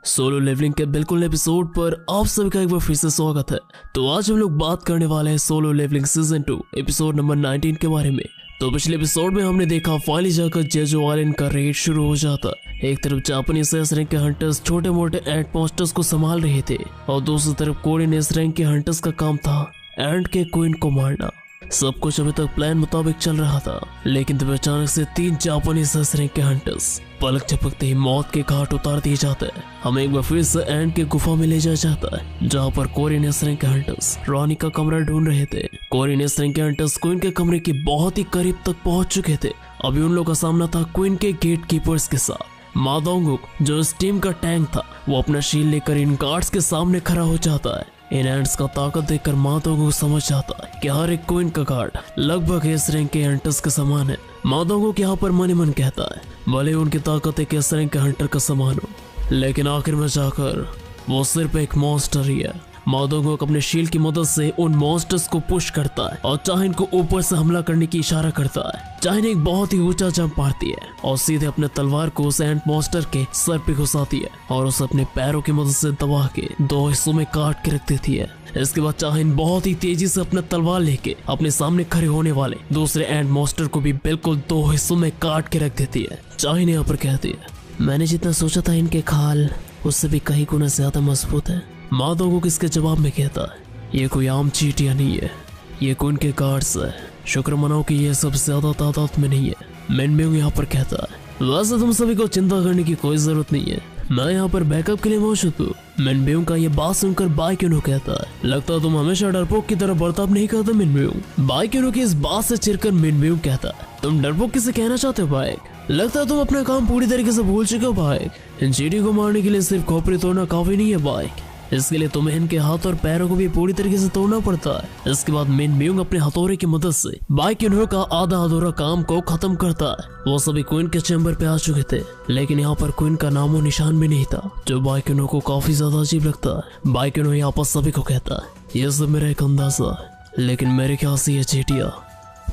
Solo levelling के बिल्कुल episode पर आप सभी का एक बार फिर से स्वागत है। तो आज हम लोग बात करने वाले हैं solo levelling season 2 episode number 19 के बारे में। तो पिछले एपिसोड में हमने देखा फाइनली जाकर जेजो आइलैंड का रेड शुरू हो जाता। एक तरफ जापानीज एस रैंक के हंटर्स छोटे मोटे एंट मॉन्स्टर्स को संभाल रहे थे और दूसरी तरफ कोरियन एस रैंक के हंटर्स का काम था एंट के क्वीन को मारना। सब कुछ अभी तक प्लान मुताबिक चल रहा था, लेकिन तब अचानक से 3 जापानीज एस रैंक के हंटर्स पलक झपकते ही मौत के घाट उतार दिए जाते हैं। हमें एक बार फिर से एंड के गुफा में ले जाया जाता है, जहाँ पर कोरियन एस रैंक के हंटर्स रॉनी का कमरा ढूंढ रहे थे। कोरियन एस रैंक के हंटर्स क्वीन के कमरे के बहुत ही करीब तक पहुंच चुके थे। अभी उन लोगों का सामना था क्वीन के गेट कीपर्स के साथ। मा दोंगुक जो इस टीम का टैंक था, वो अपना शील्ड लेकर इन गार्ड्स के सामने खड़ा हो जाता है। इन एंट्स का ताकत देखकर मा दोंगुक समझ जाता है कि हर एक क्वीन का गार्ड लगभग एस रैंक के हंटर्स के समान है। मा दोंगुक यहाँ पर मन ही मन कहता है भले उनकी ताकत एक एस रैंक के हंटर का समान हो, लेकिन आखिर में जाकर वो सिर्फ एक मॉन्स्टर ही है। मा दोंगुक अपने शील्ड की मदद से उन मॉन्स्टर्स को पुश करता है और चाहिन को ऊपर से हमला करने की इशारा करता है। चाहिन एक बहुत ही ऊंचा जंप मारती है और सीधे अपने तलवार को उस एंट मॉन्स्टर के सर पे घुसाती है और उसे अपने पैरों की मदद से दबा के 2 हिस्सों में काट के रख देती है। इसके बाद चाहिन बहुत ही तेजी से अपना तलवार लेके अपने सामने खड़े होने वाले दूसरे एंट मॉन्स्टर को भी बिल्कुल 2 हिस्सों में काट के रख देती है। चाहिन यहाँ पर कहती है मैंने जितना सोचा था इनके खाल उससे भी कहीं गुना ज्यादा मजबूत है। मा दोंगुक इसके जवाब में कहता है ये कोई आम चींटियां नहीं है, ये क्वीन के गार्ड्स है। शुक्र मनाओ कि ये सब ज्यादा तादाद में नहीं है। मिन ब्यूंग यहाँ पर कहता है वैसे तुम सभी को चिंता करने की कोई जरूरत नहीं है, मैं यहाँ पर बैकअप के लिए मौजूद हूँ। मिन ब्यूंग का ये बात सुनकर बाई क्यूनो कहता है लगता है तुम हमेशा डरपोक की तरह बर्ताव नहीं करते मिन ब्यूंग। बाई क्यूनो की इस बात से चिढ़कर मिन ब्यूंग कहता है तुम डरपोक किसे कहना चाहते हो बाइक? लगता है तुम अपना काम पूरी तरीके से भूल चुके हो बाइक। इन चींटी को मारने के लिए सिर्फ खोपड़ी तोड़ना काफी नहीं है बाइक, इसके लिए तुम्हें इनके हाथ और पैरों को भी पूरी तरीके से तोड़ना पड़ता है। इसके बाद मिन ब्यूंग अपने हथौड़े की मदद से बाई क्यूनो का आधा अधूरा काम को खत्म करता है। वो सभी क्वीन के चैम्बर पे आ चुके थे, लेकिन यहाँ पर क्वीन का नामो निशान भी नहीं था, जो बाई क्यूनो को काफी ज्यादा अजीब लगता है। बाई क्यूनो यहाँ पर सभी को कहता है ये सब मेरा एक अंदाजा है, लेकिन मेरे ख्याल से ये चींटियां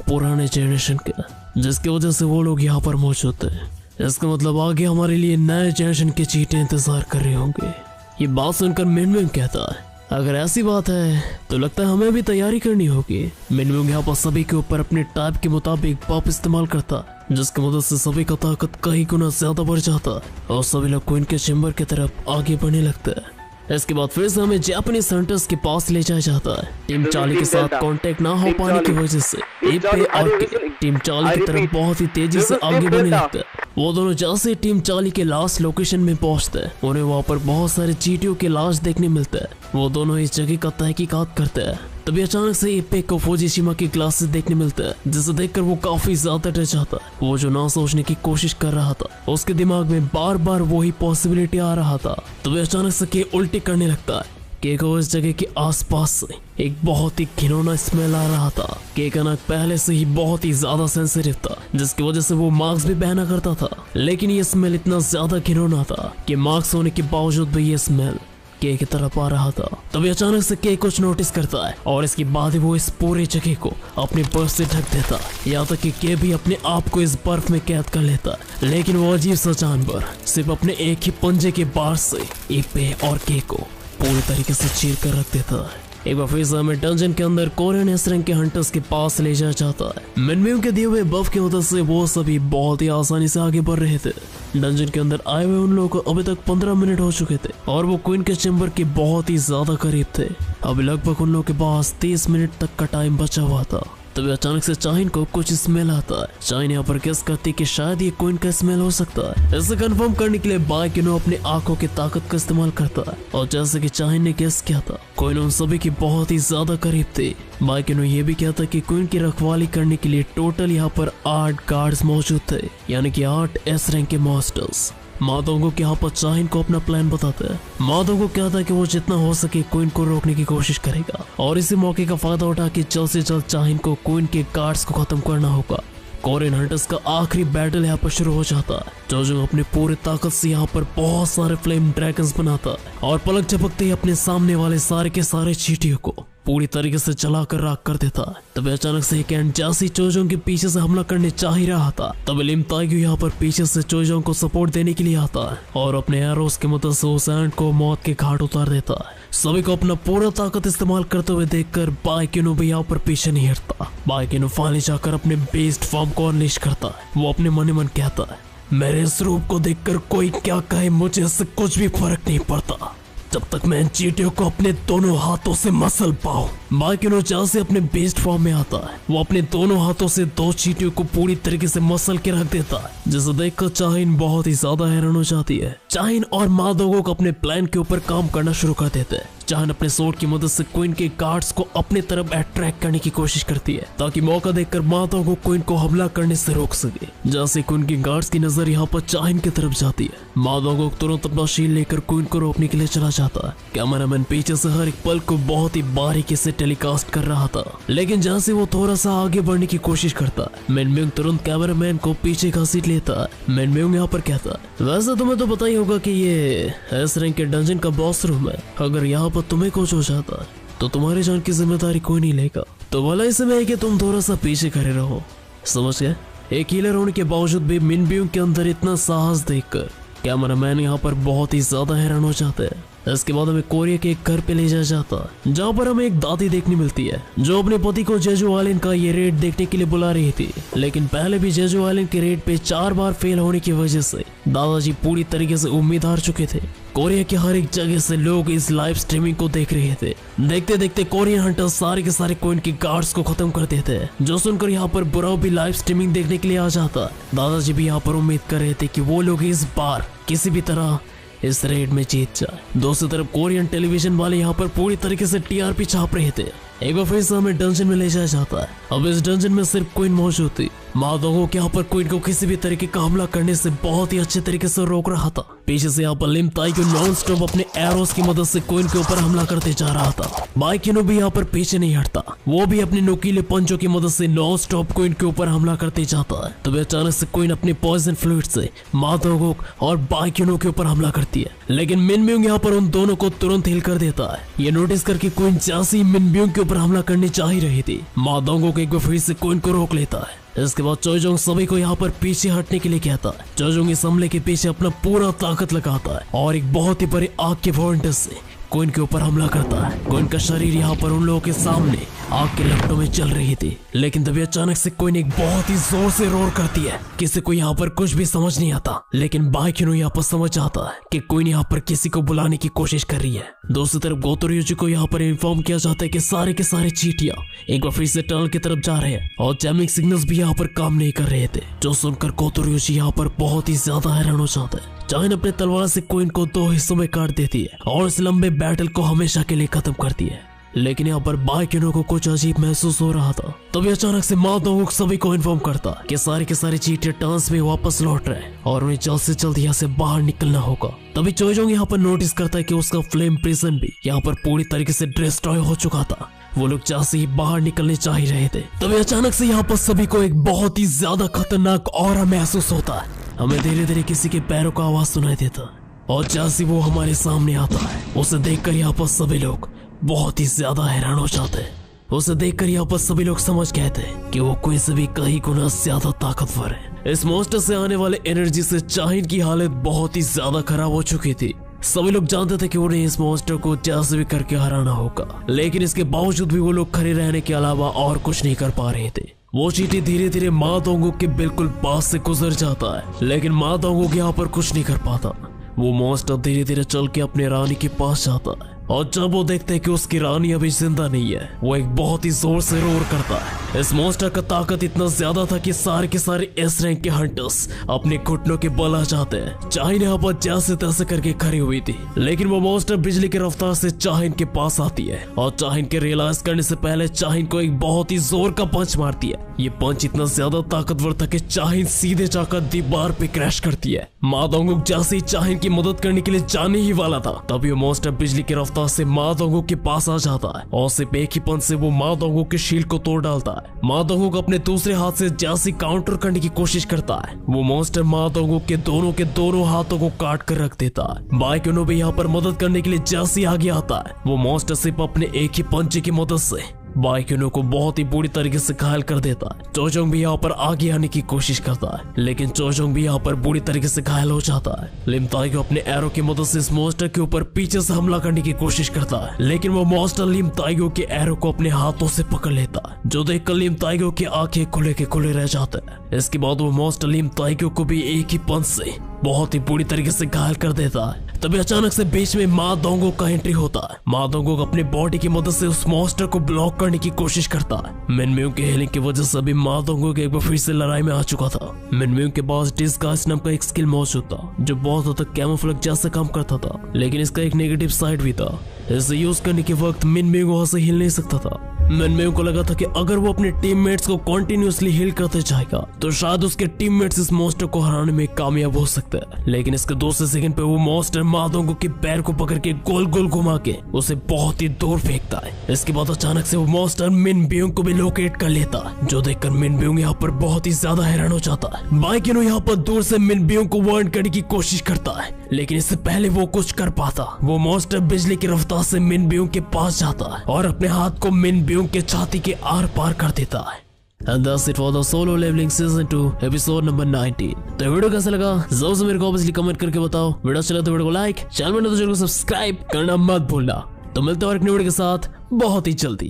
पुराने जनरेशन के, जिसकी वजह से वो लोग यहाँ पर मौजूद थे। इसका मतलब आगे हमारे लिए नए जनरेशन के चींटे इंतजार कर रहे होंगे। ये बात सुनकर मिन ब्यूंग कहता है अगर ऐसी बात है तो लगता है हमें भी तैयारी करनी होगी। मिन ब्यूंग यहाँ पर सभी के ऊपर अपने टाइप के मुताबिक पॉप इस्तेमाल करता है, जिसकी मदद से सभी का ताकत कई गुना ज्यादा बढ़ जाता है और सभी लोग क्वीन के चैम्बर की तरफ आगे बढ़ने लगते हैं। इसके बाद फिर से हमें जापानीज हंटर्स के पास ले जाया जाता है। टीम चार्ली के साथ कांटेक्ट ना हो पाने की वजह से इप्पे और टीम चार्ली की तरफ बहुत ही तेजी से आगे बढ़ने लगता है। वो दोनों जैसे टीम चार्ली के लास्ट लोकेशन में पहुंचते हैं, उन्हें वहाँ पर बहुत सारे चींटियों के लाश देखने मिलते हैं। वो दोनों इस जगह का तहकीकात करते हैं, तभी अचानक से इप्पे को फुजीशिमा की ग्लासेस देखने मिलते हैं, जिसे देखकर वो काफी ज्यादा डर जाता है। वो जो ना सोचने की कोशिश कर रहा था, उसके दिमाग में बार बार वही पॉसिबिलिटी आ रहा था। तभी अचानक से के उल्टी करने लगता है। केक को इस जगह के आसपास से एक बहुत ही घिनौना स्मेल आ रहा था। केक का नाक पहले से ही बहुत ही ज्यादा सेंसिटिव था, जिसकी वजह से वो मास्क भी पहना करता था, लेकिन ये स्मेल इतना ज्यादा घिनौना था कि मास्क होने के बावजूद भी ये स्मेल के की तरफ आ रहा था। तभी अचानक से के कुछ नोटिस करता है और इसके बाद ही वो इस पूरे जगह को अपने बर्फ से ढक देता है। यहाँ तक कि के भी अपने आप को इस बर्फ में कैद कर लेता है, लेकिन वो अजीब सा जानवर सिर्फ अपने एक ही पंजे के बार से इप्पे और के को पूरी तरीके से चीर कर रख देता है। एक बार फिर से हमें डंजन के अंदर कोरियन एस रैंक के हंटर्स के पास ले जाया जाता है। मिन ब्यूंग के दिए हुए बफ की मदद से वो सभी बहुत ही आसानी से आगे बढ़ रहे थे। डंजन के अंदर आए हुए उन लोगों को अभी तक 15 मिनट हो चुके थे और वो क्वीन के चैम्बर के बहुत ही ज्यादा करीब थे। अभी लगभग उन लोगों के पास 30 मिनट तक का टाइम बचा हुआ था। तभी अचानक से चाहिन को कुछ स्मेल आता है। चाहिन यहाँ पर गेस करती कि शायद ये क्वीन का स्मेल हो सकता है। इसे कंफर्म करने के लिए बाई क्यूनो अपने आंखों की ताकत का इस्तेमाल करता है और जैसे कि चाहिन ने गेस किया था, क्वीन उन सभी की बहुत ही ज्यादा करीब थी। बाई क्यूनो ये भी कहता कि क्वीन की रखवाली करने के लिए टोटल यहाँ पर 8 गार्ड्स मौजूद थे, यानी कि 8 एस रैंक के मास्टर्स। मा दोंगुक यहाँ पर चाहिन को अपना प्लान बताता है। मा दोंगुक कहता है कि वो जितना हो सके क्वीन को रोकने की कोशिश करेगा और इसी मौके का फायदा उठा के जल्द से जल्द चाहिन को क्वीन के गार्ड्स को खत्म करना होगा। कोरियन हंटर्स का आखिरी बैटल यहाँ पर शुरू हो जाता है। जो अपने पूरे ताकत से यहाँ पर बहुत सारे फ्लेम ड्रैगन्स बनाता है और पलक झपकते ही अपने सामने वाले सारे के सारे चींटियों को पूरी तरीके से चलाकर राख कर देता है। तभी अचानक से कैन जैसी चोजोंग के पीछे से हमला करने चाह ही रहा था, तभी लिम ताइग्यू यहाँ पर पीछे से चोजोंग को सपोर्ट देने के लिए आता है और अपने एरोस की मदद से उस एंट को मौत के घाट उतार देता है। सभी को अपना पूरा ताकत इस्तेमाल करते हुए देखकर बाइकिनो भी यहाँ पर पीछे नहीं हटता। बाइकिनो फाइनली जाकर अपने बेस्ट फॉर्म को अनलीश करता है। वो अपने मन ही मन कहता है, मेरे इस रूप को देखकर कोई क्या कहे, मुझे इससे कुछ भी फर्क नहीं पड़ता जब तक मैं इन चींटियों को अपने दोनों हाथों से मसल पाऊं। बाइकिनो जैसे अपने बेस्ट फॉर्म में आता है, वो अपने दोनों हाथों से 2 चींटियों को पूरी तरीके से मसल के रख देता है, जिसे देखकर चाहिन बहुत ही ज्यादा हैरान हो जाती है। चाहिन और मादोगो को अपने प्लान के ऊपर काम करना शुरू कर देते हैं। चाहिन अपने सोर्ड की मदद से क्वीन के गार्ड्स को अपने तरफ अट्रैक्ट करने की कोशिश करती है ताकि मौका देखकर मादोगो क्वीन को हमला करने से रोक सके। जैसे क्वीन के गार्ड्स की नजर यहाँ पर चाहिन की तरफ जाती है, मादोगो तुरंत अपना शील्ड लेकर क्वीन को रोकने के लिए चला जाता है। कैमरामैन पीछे से हर एक पल को बहुत ही बारीकी से टेलीकास्ट कर रहा था, लेकिन जैसे वो थोड़ा सा आगे बढ़ने की कोशिश करता है, मिनम्यूंग तुरंत कैमरामैन को पीछे घसीट लेता है। मिनम्यूंग यहाँ पर कहता है, वैसे तुम्हें तो पता ही होगा कि ये एस रैंक के डंजन का बॉस रूम है, अगर यहाँ पर तुम्हें कुछ हो जाता है तो तुम्हारी जान की जिम्मेदारी कोई नहीं लेगा, तो भला इसमें है कि तुम थोड़ा सा पीछे खड़े रहो। समझ गए? एक हीलर होने के बावजूद भी मिनम्यूंग के अंदर इतना साहस देखकर कैमरामैन यहाँ पर बहुत ही ज्यादा हैरान हो जाते हैं। इसके बाद हमें कोरिया के एक घर पे ले जाया जाता है, जहाँ पर हमें एक दादी देखने मिलती है जो अपने पति को जेजू आइलैंड का ये रेड देखने के लिए बुला रही थी, लेकिन पहले भी जेजू आइलैंड के रेड पे 4 बार फेल होने की वजह से दादाजी पूरी तरीके से उम्मीद हार चुके थे। कोरिया के हर एक जगह से लोग इस लाइव स्ट्रीमिंग को देख रहे थे। देखते देखते कोरियन हंटर्स सारे के सारे क्वीन के गार्ड्स को खत्म कर देते हैं, जो सुनकर यहाँ पर बुराओ भी लाइव स्ट्रीमिंग देखने के लिए आ जाता। दादाजी भी यहाँ पर उम्मीद कर रहे थे कि वो लोग इस बार किसी भी तरह इस रेड में जीत जाए। दूसरी तरफ कोरियन टेलीविजन वाले यहाँ पर पूरी तरीके से टीआरपी छाप रहे थे। एक बार फिर से हमें डंजन में ले जाया जाता है। अब इस डंजन में सिर्फ क्वीन मौजूद थी। मादोगो के यहाँ पर क्वीन को किसी भी तरीके का हमला करने से बहुत ही अच्छे तरीके से रोक रहा था। पीछे से यहाँ पर लिम ताइग्यू नॉन स्टॉप अपने एरोस की मदद से क्वीन के ऊपर हमला करते जा रहा था। बाइकिनो भी यहाँ पर पीछे नहीं हटता, वो भी अपने नुकीले पंचों की मदद से नॉन स्टॉप क्वीन के ऊपर हमला करते जाता है। तभी अचानक से क्वीन अपने पॉइजन फ्लूइड से मादोगो और बाइकिनो के ऊपर हमला करती है, लेकिन मिनम्यूंग यहाँ पर उन दोनों को तुरंत हिल कर देता है। ये नोटिस करके क्वीन जैसे ही मिनम्यूंग के ऊपर हमला करने जा ही रही थी, मादोगो को एक बार फिर से क्वीन को रोक लेता है। इसके बाद चोजोंग सभी को यहाँ पर पीछे हटने के लिए कहता है। चोजोंग इस हमले के पीछे अपना पूरा ताकत लगाता है और एक बहुत ही बड़े आग के वॉन्टस से क्वीन के ऊपर हमला करता है। क्वीन का शरीर यहाँ पर उन लोगों के सामने आग के लपटों में चल रही थी, लेकिन तभी अचानक से क्वीन एक बहुत ही जोर से रोर करती है। किसी को यहाँ पर कुछ भी समझ नहीं आता, लेकिन बाइकिनो यहाँ पर समझ आता है कि क्वीन यहाँ पर किसी को बुलाने की कोशिश कर रही है। दूसरी तरफ गोतोryuji को यहाँ पर इन्फॉर्म किया जाता है कि सारे के सारे चींटियां एक बार फिर से टनल की तरफ जा रहे हैं और जैमिंग सिग्नल्स भी यहाँ पर काम नहीं कर रहे थे, जो सुनकर गोतोryuji यहाँ पर बहुत ही ज्यादा हैरान हो जाता है। चाहिन अपने तलवार से क्वीन को 2 हिस्सों में काट देती है और इस लंबे बैटल को हमेशा के लिए खत्म करती है। लेकिन यहाँ पर बाइकिनो को कुछ अजीब महसूस हो रहा था। तभी अचानक से मादोगो सभी को इन्फॉर्म करता कि सारे के सारे चींटियां टांस में वापस लौट रहे हैं और उन्हें जल्द से जल्द यहाँ से बाहर निकलना होगा। तभी चोजोंग यहाँ पर नोटिस करता है कि उसका फ्लेम प्रिजन भी यहाँ पर पूरी तरीके से डिस्ट्रॉय हो चुका था। वो लोग जैसे ही बाहर निकलने चाह ही रहे थे, तभी अचानक से यहाँ पर सभी को एक बहुत ही ज्यादा खतरनाक ऑरा महसूस होता है। हमें धीरे धीरे किसी के पैरों का आवाज सुनाई देता और जैसे वो हमारे सामने आता है, उसे देखकर यहाँ पर सभी लोग बहुत ही ज्यादा हैरान हो जाते हैं। उसे देखकर यहाँ पर सभी लोग समझ गए थे कि वो कोई से भी कई गुना ज्यादा ताकतवर है। इस मॉन्स्टर से आने वाले एनर्जी से चाहिन की हालत बहुत ही ज्यादा खराब हो चुकी थी। सभी लोग जानते थे कि उन्हें इस मॉन्स्टर को जैसे भी करके हराना होगा, लेकिन इसके बावजूद भी वो लोग खड़े रहने के अलावा और कुछ नहीं कर पा रहे थे। वो चींटी धीरे धीरे मादोंगो के बिल्कुल पास से गुजर जाता है, लेकिन मादोंगो यहाँ पर कुछ नहीं कर पाता। वो मॉन्स्टर धीरे धीरे चल के अपने रानी के पास जाता है और जब वो देखते हैं कि उसकी रानी अभी जिंदा नहीं है, वो एक बहुत ही जोर से रोर करता है। इस मॉन्स्टर का ताकत इतना ज्यादा था कि सारे के सारे एस रैंक के हंटर्स अपने घुटनों के बल आ जाते हैं। चाहिन यहाँ पर जैसे तैसे करके खड़ी हुई थी, लेकिन वो मॉन्स्टर बिजली की रफ्तार से चाहिन के पास आती है और चाहिन के रियलाइज करने से पहले चाहिन को एक बहुत ही जोर का पंच मारती है। ये पंच इतना ज्यादा ताकतवर था कि चाहिन सीधे जाकर दीवार पे क्रैश करती है। मादोंगो जैसे ही चाहिन की मदद करने के लिए जाने ही वाला था, तभी वो मॉन्स्टर बिजली की रफ्तार से मादोंगो के पास आ जाता है और सिर्फ एक ही पंच से वो मादोंगो के शील्ड को तोड़ डालता है। है। मा दोंगो को अपने दूसरे हाथ से जैसी काउंटर करने की कोशिश करता है, वो मॉन्स्टर मा दोंगो के दोनों हाथों को काट कर रख देता है। बाइक्यूनो भी यहाँ पर मदद करने के लिए जैसी आगे आता है, वो मॉन्स्टर सिर्फ अपने एक ही पंचे की मदद से बाइक्यूनो को बहुत ही बुरी तरीके से घायल कर देता है। चोचोंग भी यहाँ पर आगे आने की कोशिश करता है, लेकिन चोचोंग भी यहाँ पर बुरी तरीके से घायल हो जाता है। लिम ताइगो अपने एरो की मदद से इस मॉन्स्टर के ऊपर पीछे से हमला करने की कोशिश करता है, लेकिन वो मॉन्स्टर लिम ताइगो के एरो को अपने हाथों से पकड़ लेता है, जो देखकर लिम ताइगो की आंखें खुले के खुले रह जाते हैं। इसके बाद वो मॉन्स्टर लिम ताइगो को भी एक ही पंच से बहुत ही बुरी तरीके से घायल कर देता है। तभी अचानक से बीच में मा दोंगो का एंट्री होता है। मा दोंगो अपने बॉडी की मदद से उस मॉन्स्टर को ब्लॉक करने की कोशिश करता है। मिनम्यू के हीलिंग की वजह से अभी मा दोंगो के एक बार फिर से लड़ाई में आ चुका था। मिनम्यू के पास डिस्गाइज नाम का एक स्किल मौजूद था, जो बहुत हद तक कैमोफ्लेज जैसा काम करता था, लेकिन इसका एक नेगेटिव साइड भी था। इसे यूज करने के वक्त मिनम्यू वहां से हिल नहीं सकता था। मिनम्यू को लगा था कि अगर वो अपने टीममेट्स को कंटिन्यूअसली हील करते जाएगा तो शायद उसके टीममेट्स इस मॉन्स्टर को हराने में कामयाब हो सकते हैं, लेकिन इसके दूसरे सेकंड पे वो मॉन्स्टर मा दोंगो के पैर को पकड़ के गोल गोल घुमा के उसे बहुत ही दूर फेंकता है। इसके बाद अचानक से वो मॉन्स्टर मिनब्यूंग को भी लोकेट कर लेता है, जो देखकर मिनब्यूंग यहाँ पर बहुत ही ज्यादा हैरान हो जाता है। बाइक्यूनो यहाँ पर दूर से मिनब्यूंग को वार्न करने की कोशिश करता है, लेकिन इससे पहले वो कुछ कर पाता, वो मॉन्स्टर बिजली की रफ्तार से मिनब्यूंग के पास जाता है और अपने हाथ को मिनब्यूंग के छाती के आर पार कर देता है। And that's it for the Solo Leveling Season 2 episode number 19। तो वीडियो कैसा लगा जरूर से मेरे को ऑब्वियसली कमेंट करके बताओ। वीडियो अच्छा लगा तो वीडियो को लाइक, चैनल में तो चैनल को सब्सक्राइब करना मत भूलना। तो मिलते हैं और एक नई वीडियो के साथ बहुत ही जल्दी।